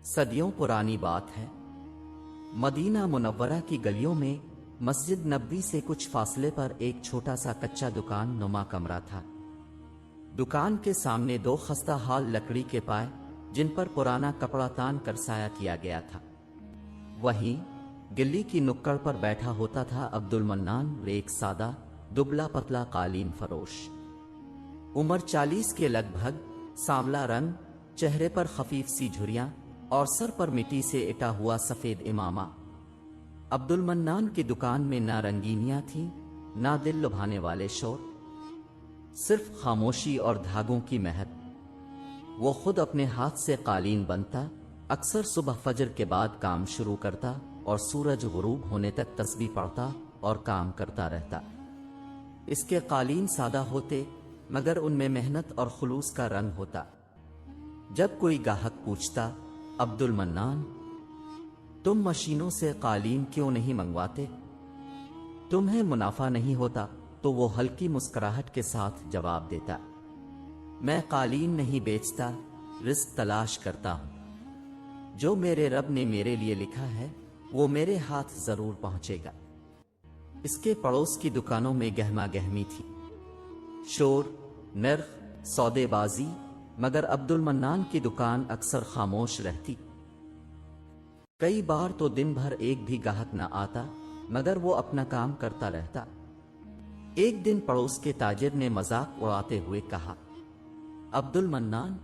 صدیوں پرانی بات ہے، مدینہ منورہ کی گلیوں میں مسجد نبوی سے کچھ فاصلے پر ایک چھوٹا سا کچا دکان نما کمرہ تھا۔ دکان کے سامنے دو خستہ حال لکڑی کے پائے جن پر پرانا کپڑا تان کر سایہ کیا گیا تھا۔ وہیں گلی کی نکڑ پر بیٹھا ہوتا تھا عبد المنان، ایک سادہ دبلا پتلا قالین فروش، عمر 40 کے لگ بھگ، سانولا رنگ، چہرے پر خفیف سی جھریاں اور سر پر مٹی سے اٹا ہوا سفید امامہ۔ عبد المنان کی دکان میں نہ رنگینیاں تھیں، نہ دل لبھانے والے شور، صرف خاموشی اور دھاگوں کی مہک۔ وہ خود اپنے ہاتھ سے قالین بنتا، اکثر صبح فجر کے بعد کام شروع کرتا اور سورج غروب ہونے تک تسبیح پڑھتا اور کام کرتا رہتا۔ اس کے قالین سادہ ہوتے مگر ان میں محنت اور خلوص کا رنگ ہوتا۔ جب کوئی گاہک پوچھتا، عبد المنان، تم مشینوں سے قالین کیوں نہیں منگواتے؟ تمہیں منافع نہیں ہوتا؟ تو وہ ہلکی مسکراہٹ کے ساتھ جواب دیتا، میں قالین نہیں بیچتا، رزق تلاش کرتا ہوں۔ جو میرے رب نے میرے لیے لکھا ہے وہ میرے ہاتھ ضرور پہنچے گا۔ اس کے پڑوس کی دکانوں میں گہما گہمی تھی، شور، نرخ، سودے بازی، مگر عبد المنان کی دکان اکثر خاموش رہتی۔ کئی بار تو دن بھر ایک بھی گاہک نہ آتا مگر وہ اپنا کام کرتا رہتا۔ ایک دن پڑوس کے تاجر نے مذاق اڑاتے ہوئے کہا، عبد المنان،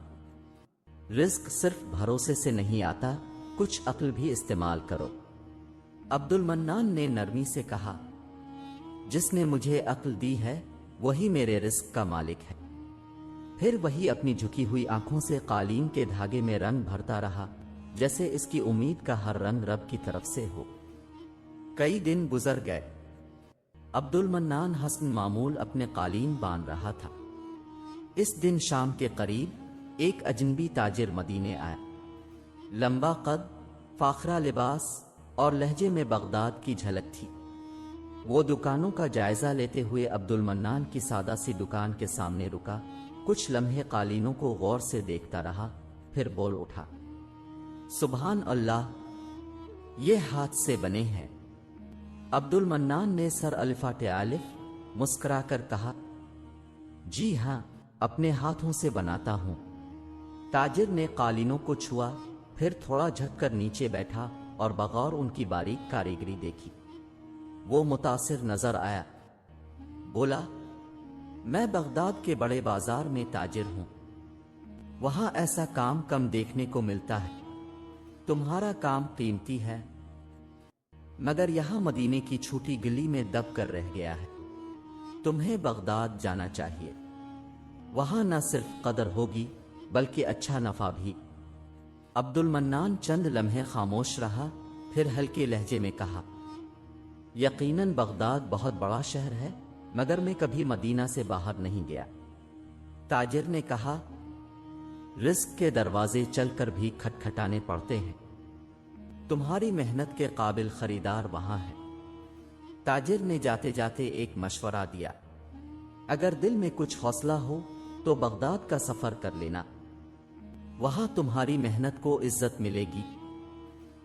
رزق صرف بھروسے سے نہیں آتا، کچھ عقل بھی استعمال کرو۔ عبد المنان نے نرمی سے کہا، جس نے مجھے عقل دی ہے وہی میرے رزق کا مالک ہے۔ پھر وہی اپنی جھکی ہوئی آنکھوں سے قالین کے دھاگے میں رنگ بھرتا رہا، جیسے اس کی امید کا ہر رنگ رب کی طرف سے ہو۔ کئی دن گزر گئے، عبد المنان حسن معمول اپنے قالین باندھ رہا تھا۔ اس دن شام کے قریب ایک اجنبی تاجر مدینے آیا۔ لمبا قد، فاخرہ لباس اور لہجے میں بغداد کی جھلک تھی۔ وہ دکانوں کا جائزہ لیتے ہوئے عبد المنان کی سادہ سی دکان کے سامنے رکا، کچھ لمحے قالینوں کو غور سے دیکھتا رہا، پھر بول اٹھا، سبحان اللہ، یہ ہاتھ سے بنے ہیں۔ عبد المنان نے سر الفاٹ الف مسکرا کر کہا، جی ہاں، اپنے ہاتھوں سے بناتا ہوں۔ تاجر نے قالینوں کو چھوا، پھر تھوڑا جھک کر نیچے بیٹھا اور بغور ان کی باریک کاریگری دیکھی۔ وہ متاثر نظر آیا، بولا، میں بغداد کے بڑے بازار میں تاجر ہوں، وہاں ایسا کام کم دیکھنے کو ملتا ہے۔ تمہارا کام قیمتی ہے مگر یہاں مدینے کی چھوٹی گلی میں دب کر رہ گیا ہے۔ تمہیں بغداد جانا چاہیے، وہاں نہ صرف قدر ہوگی بلکہ اچھا نفع بھی۔ عبد المنان چند لمحے خاموش رہا، پھر ہلکے لہجے میں کہا، یقیناً بغداد بہت بڑا شہر ہے مگر میں کبھی مدینہ سے باہر نہیں گیا۔ تاجر نے کہا، رزق کے دروازے چل کر بھی کھٹکھٹانے پڑتے ہیں، تمہاری محنت کے قابل خریدار وہاں ہے۔ تاجر نے جاتے جاتے ایک مشورہ دیا، اگر دل میں کچھ حوصلہ ہو تو بغداد کا سفر کر لینا، وہاں تمہاری محنت کو عزت ملے گی۔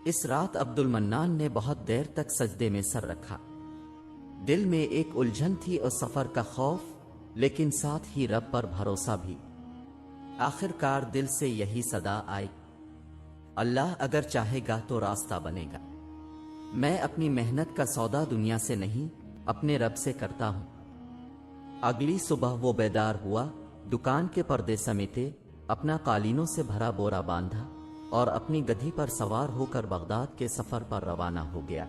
اس رات عبد المنان نے بہت دیر تک سجدے میں سر رکھا۔ دل میں ایک الجھن تھی اور سفر کا خوف، لیکن ساتھ ہی رب پر بھروسہ بھی۔ آخر کار دل سے یہی صدا آئی، اللہ اگر چاہے گا تو راستہ بنے گا۔ میں اپنی محنت کا سودا دنیا سے نہیں، اپنے رب سے کرتا ہوں۔ اگلی صبح وہ بیدار ہوا، دکان کے پردے سمیٹے، اپنا قالینوں سے بھرا بورا باندھا اور اپنی گدھی پر سوار ہو کر بغداد کے سفر پر روانہ ہو گیا۔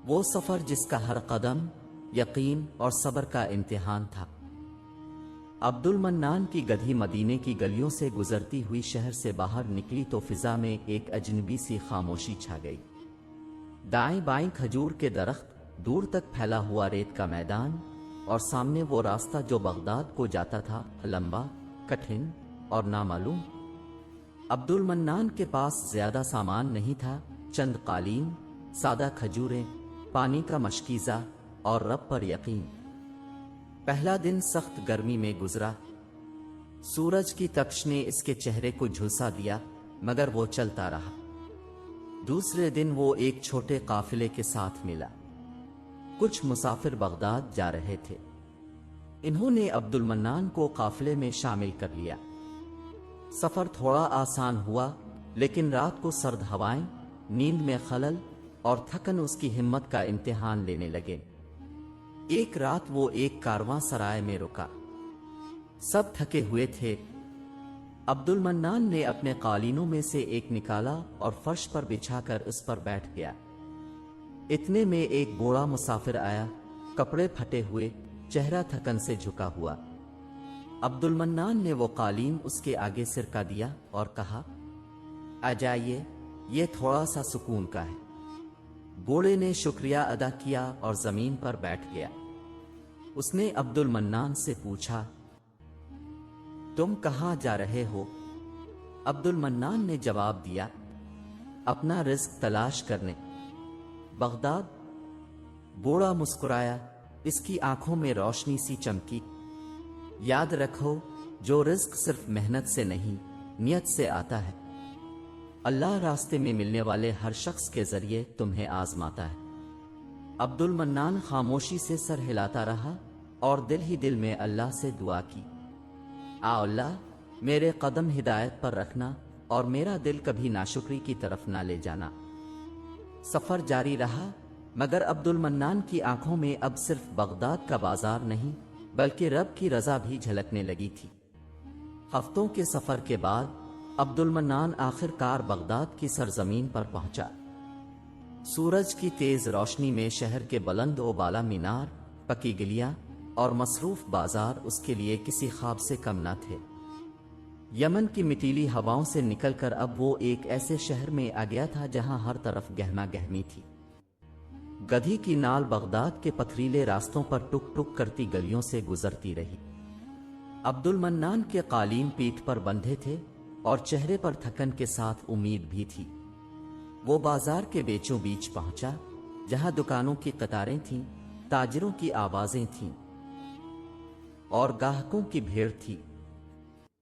وہ سفر جس کا ہر قدم یقین اور صبر کا امتحان تھا۔ عبد المنان کی گدھی مدینے کی گلیوں سے گزرتی ہوئی شہر سے باہر نکلی تو فضا میں ایک اجنبی سی خاموشی چھا گئی۔ دائیں بائیں کھجور کے درخت، دور تک پھیلا ہوا ریت کا میدان، اور سامنے وہ راستہ جو بغداد کو جاتا تھا، لمبا، کٹھن اور نامعلوم۔ عبد المنان کے پاس زیادہ سامان نہیں تھا، چند قالین، سادہ کھجوریں، پانی کا مشکیزہ اور رب پر یقین۔ پہلا دن سخت گرمی میں گزرا، سورج کی تپش نے اس کے چہرے کو جھلسا دیا، मगर वो चलता रहा। दूसरे दिन वो एक छोटे काफिले के साथ मिला। कुछ मुसाफिर बगदाद जा रहे थे। इन्होंने अब्दुल मन्नान को काफिले में शामिल कर लिया। सफर थोड़ा आसान हुआ, लेकिन रात को सर्द हवाएं, नींद में खलल और थकन उसकी हिम्मत का इम्तिहान लेने लगे। एक रात वो एक कारवां सराय में रुका। सब थके हुए थे। अब्दुल मन्नान ने अपने कालीनों में से एक निकाला और फर्श पर बिछाकर उस पर बैठ गया। इतने में एक बूढ़ा मुसाफिर आया, कपड़े फटे हुए, चेहरा थकन से झुका हुआ। अब्दुल मन्नान ने वो कालीन उसके आगे सिरका दिया और कहा, आ जाइए, ये थोड़ा सा सुकून का है। बूढ़े ने शुक्रिया अदा किया और जमीन पर बैठ गया। उसने अब्दुल मन्नान से पूछा, तुम कहां जा रहे हो? अब्दुल मन्नान ने जवाब दिया, अपना रिस्क तलाश करने, बगदाद। बूढ़ा मुस्कुराया, इसकी आंखों में रोशनी सी चमकी। याद रखो, जो रिस्क सिर्फ मेहनत से नहीं, नियत से आता है। अल्लाह रास्ते में मिलने वाले हर शख्स के जरिए तुम्हें आजमाता है। अब्दुल मन्नान खामोशी से सर हिलाता रहा और दिल ही दिल में अल्लाह से दुआ की, आ अल्लाह, मेरे कदम हिदायत पर रखना और मेरा दिल कभी नाशुक्री की तरफ ना ले जाना। सफर जारी रहा, मगर अब्दुल मन्नान की आंखों में अब सिर्फ बगदाद का बाजार नहीं, बल्कि रब की रजा भी झलकने लगी थी। हफ्तों के सफर के बाद अब्दुल मन्नान आखिरकार बगदाद की सरजमीन पर पहुंचा। सूरज की तेज रोशनी में शहर के बुलंद व बाला मीनार, पकी गलियां और मसरूफ बाजार उसके लिए किसी ख्वाब से कम न थे। यमन की मिटीली हवाओं से निकलकर अब वो एक ऐसे शहर में आ गया था जहां हर तरफ गहमा गहमी थी। गधी की नाल बगदाद के पथरीले रास्तों पर टुक टुक करती गलियों से गुजरती रही। अब्दुल मन्नान के कालीन पीठ पर बंधे थे और चेहरे पर थकन के साथ उम्मीद भी थी। वो बाजार के बीचों बीच पहुंचा, जहां दुकानों की कतारें थीं, ताजिरों की आवाजें थीं और गाहकों की भीड़ थी।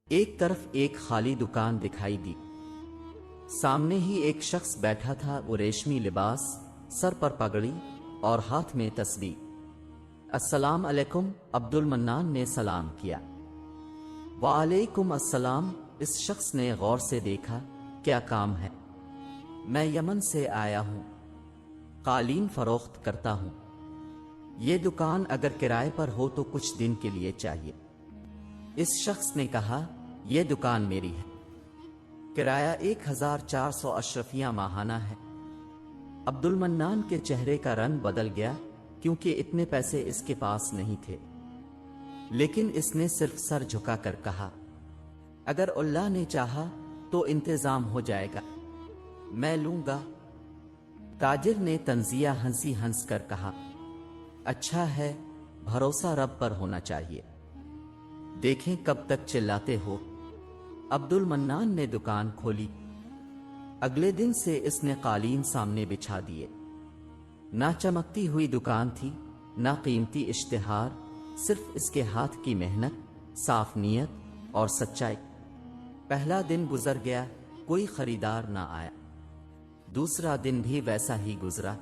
एक तरफ एक खाली दुकान दिखाई दी। सामने ही एक शख्स बैठा था, वो रेशमी लिबास, सर पर पगड़ी और हाथ में तस्बीह। अस्सलाम अलैकुम, अब्दुल मन्नान ने सलाम किया। वालेकुम अस्सलाम। इस शख्स ने गौर से देखा, क्या काम है? मैं यमन से आया हूं, कालीन फरोख्त करता हूं। ये दुकान अगर किराए पर हो तो कुछ दिन के लिए चाहिए। इस शख्स ने कहा, यह दुकान मेरी है, किराया 1400 अशरफियां माहाना है। अब्दुल मन्नान के चेहरे का रंग बदल गया, क्योंकि इतने पैसे इसके पास नहीं थे। लेकिन इसने सिर्फ सर झुकाकर कहा, अगर अल्लाह ने चाहा तो इंतजाम हो जाएगा, मैं लूंगा। ताजिर ने तंजिया हंसी हंस कर कहा, अच्छा है, भरोसा रब पर होना चाहिए, देखें कब तक चिल्लाते हो। अब्दुल मन्नान ने दुकान खोली। अगले दिन से इसने कालीन सामने बिछा दिए। ना चमकती हुई दुकान थी, ना कीमती इश्तिहार, सिर्फ इसके हाथ की मेहनत, साफ नीयत और सच्चाई। पहला दिन गुजर गया, कोई खरीदार ना आया। दूसरा दिन भी वैसा ही गुजरा।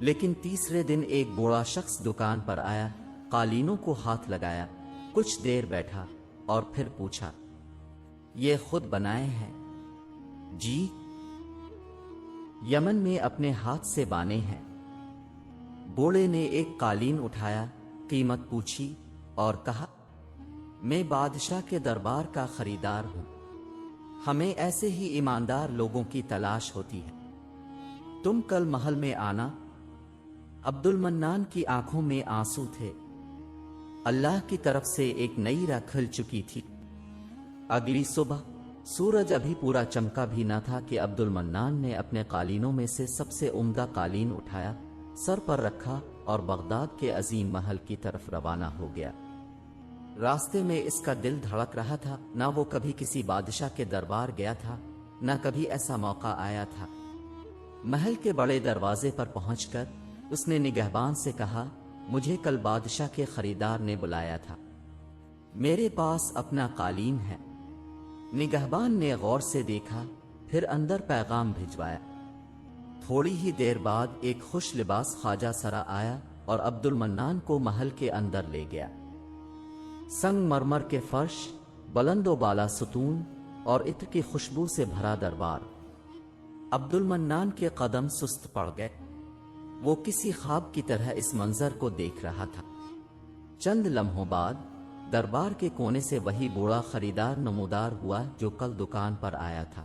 लेकिन तीसरे दिन एक बूढ़ा शख्स दुकान पर आया, कालीनों को हाथ लगाया, कुछ देर बैठा और फिर पूछा, ये खुद बनाए हैं? जी, यमन में अपने हाथ से बाने हैं। बूढ़े ने एक कालीन उठाया, कीमत पूछी और कहा, मैं बादशाह के दरबार का खरीदार हूं, हमें ऐसे ही ईमानदार लोगों की तलाश होती है, तुम कल महल में आना। अब्दुल मन्नान की आंखों में आंसू थे। अल्लाह की तरफ से एक नई राह खुल चुकी थी। अगली सुबह सूरज अभी पूरा चमका भी न था कि अब्दुल मन्नान ने अपने कालीनों में से सबसे उम्दा कालीन उठाया, सर पर रखा और बगदाद के अजीम महल की तरफ रवाना हो गया। रास्ते में इसका दिल धड़क रहा था। ना वो कभी किसी बादशाह के दरबार गया था, ना कभी ऐसा मौका आया था। महल के बड़े दरवाजे पर पहुंचकर उसने निगहबान से कहा, मुझे कल बादशाह के खरीदार ने बुलाया था, मेरे पास अपना कालीन है, निगहबान ने गौर से देखा, फिर अंदर पैगाम भिजवाया। थोड़ी ही देर बाद एक खुश लिबास ख्वाजा सरा आया और अब्दुल मन्नान को महल के अंदर ले गया। संगमरमर के फर्श, बुलंदो बाला सुतून और इत्र की खुशबू से भरा दरबार। अब्दुल मन्नान के कदम सुस्त पड़ गए। वो किसी ख्वाब की तरह इस मंजर को देख रहा था। चंद लम्हों बाद दरबार के कोने से वही बूढ़ा खरीदार नमूदार हुआ जो कल दुकान पर आया था।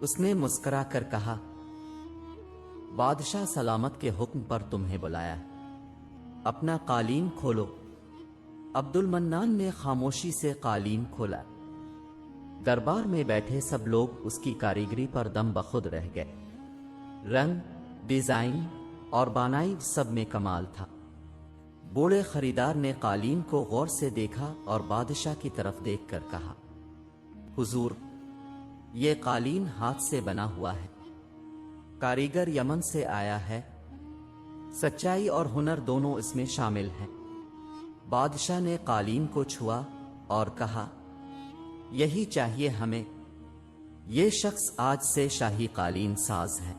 उसने मुस्कुरा कर कहा, बादशाह सलामत के हुक्म पर तुम्हें बुलाया है, अपना कालीन खोलो। अब्दुल मन्नान ने खामोशी से कालीन खोला। दरबार में बैठे सब लोग उसकी कारीगरी पर दम बखुद रह गए। रंग, डिजाइन और बानाई सब में कमाल था। बूढ़े खरीदार ने कालीन को गौर से देखा और बादशाह की तरफ देखकर कहा, हुजूर, ये कालीन हाथ से बना हुआ है, कारीगर यमन से आया है। सच्चाई और हुनर दोनों इसमें शामिल हैं। बादशाह ने कालीन को छुआ और कहा, यही चाहिए हमें। ये शख्स आज से शाही कालीन साज है।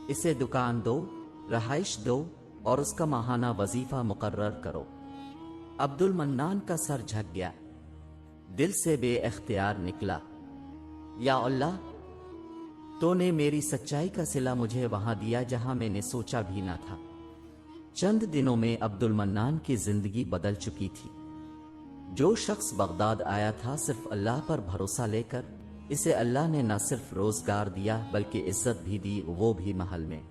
इसे दुकान दो, रहाइश दो और उसका माहाना वजीफा मुकर्रर करो। अब्दुल मन्नान का सर झक गया। दिल से बेइख्तियार निकला, या अल्लाह, तूने मेरी सच्चाई का सिला मुझे वहां दिया जहां मैंने सोचा भी ना था। चंद दिनों में अब्दुल मन्नान की जिंदगी बदल चुकी थी। जो शख्स बगदाद आया था सिर्फ अल्लाह पर भरोसा लेकर, इसे अल्लाह ने न सिर्फ रोजगार दिया बल्कि इज्जत भी दी, वो भी महल में।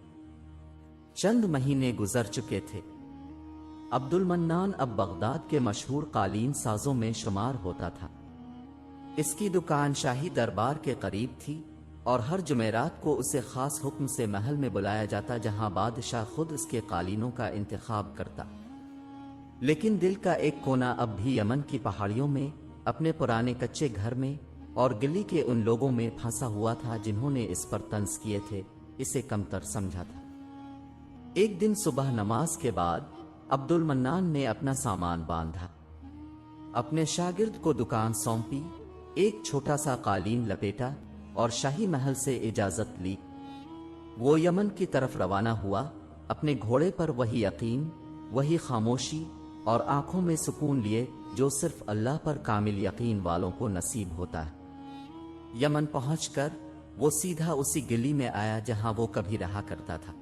चंद महीने गुजर चुके थे। अब्दुल मन्नान अब बगदाद के मशहूर कालीन साजों में शुमार होता था। इसकी दुकान शाही दरबार के करीब थी और हर जुमेरात को उसे खास हुक्म से महल में बुलाया जाता, जहां बादशाह खुद इसके कालीनों का इंतखाब करता। लेकिन दिल का एक कोना अब भी यमन की पहाड़ियों में, अपने पुराने कच्चे घर में और गली के उन लोगों में फंसा हुआ था जिन्होंने इस पर तंज किए थे, इसे कमतर समझा था। एक दिन सुबह नमाज के बाद अब्दुल मन्नान ने अपना सामान बांधा, अपने शागिर्द को दुकान सौंपी, एक छोटा सा कालीन लपेटा और शाही महल से इजाजत ली। वो यमन की तरफ रवाना हुआ, अपने घोड़े पर वही यकीन, वही खामोशी और आंखों में सुकून लिए जो सिर्फ अल्लाह पर कामिल यकीन वालों को नसीब होता है। यमन पहुंचकर वो सीधा उसी गली में आया जहां वो कभी रहा करता था।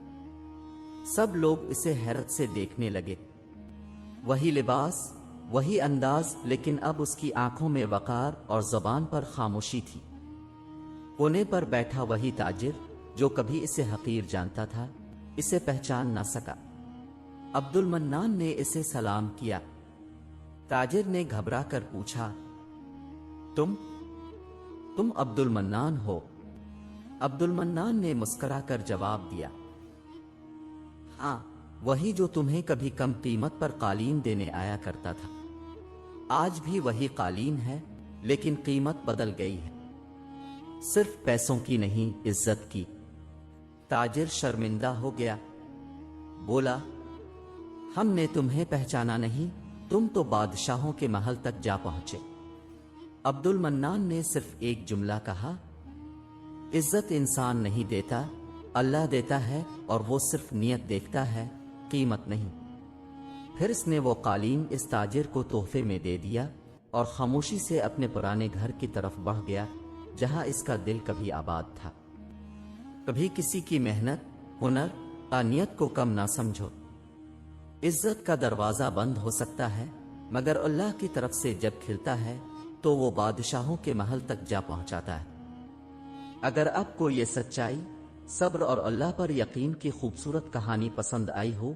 सब लोग इसे हैरत से देखने लगे। वही लिबास, वही अंदाज, लेकिन अब उसकी आंखों में वकार और जुबान पर खामोशी थी। कोने पर बैठा वही ताजिर जो कभी इसे हकीर जानता था, इसे पहचान ना सका। अब्दुल मन्नान ने इसे सलाम किया। ताजिर ने घबरा कर पूछा, तुम अब्दुल मन्नान हो? अब्दुल मन्नान ने मुस्कुरा कर जवाब दिया, हाँ, वही जो तुम्हें कभी कम कीमत पर कालीन देने आया करता था। आज भी वही कालीन है, लेकिन कीमत बदल गई है, सिर्फ पैसों की नहीं, इज्जत की। ताजिर शर्मिंदा हो गया, बोला, हमने तुम्हें पहचाना नहीं, तुम तो बादशाहों के महल तक जा पहुंचे। अब्दुल मन्नान ने सिर्फ एक जुमला कहा, इज्जत इंसान नहीं देता, अल्लाह देता है और वो सिर्फ नियत देखता है, कीमत नहीं। फिर इसने वो कालीन इस ताजिर को तोहफे में दे दिया और खामोशी से अपने पुराने घर की तरफ बढ़ गया जहां इसका दिल कभी आबाद था। कभी किसी की मेहनत, हुनर या नियत को कम ना समझो। इज्जत का दरवाजा बंद हो सकता है, मगर अल्लाह की तरफ से जब खिलता है तो वो बादशाहों के महल तक जा पहुंचाता है। अगर आपको ये सच्चाई, सब्र और अल्लाह पर यकीन की खूबसूरत कहानी पसंद आई हो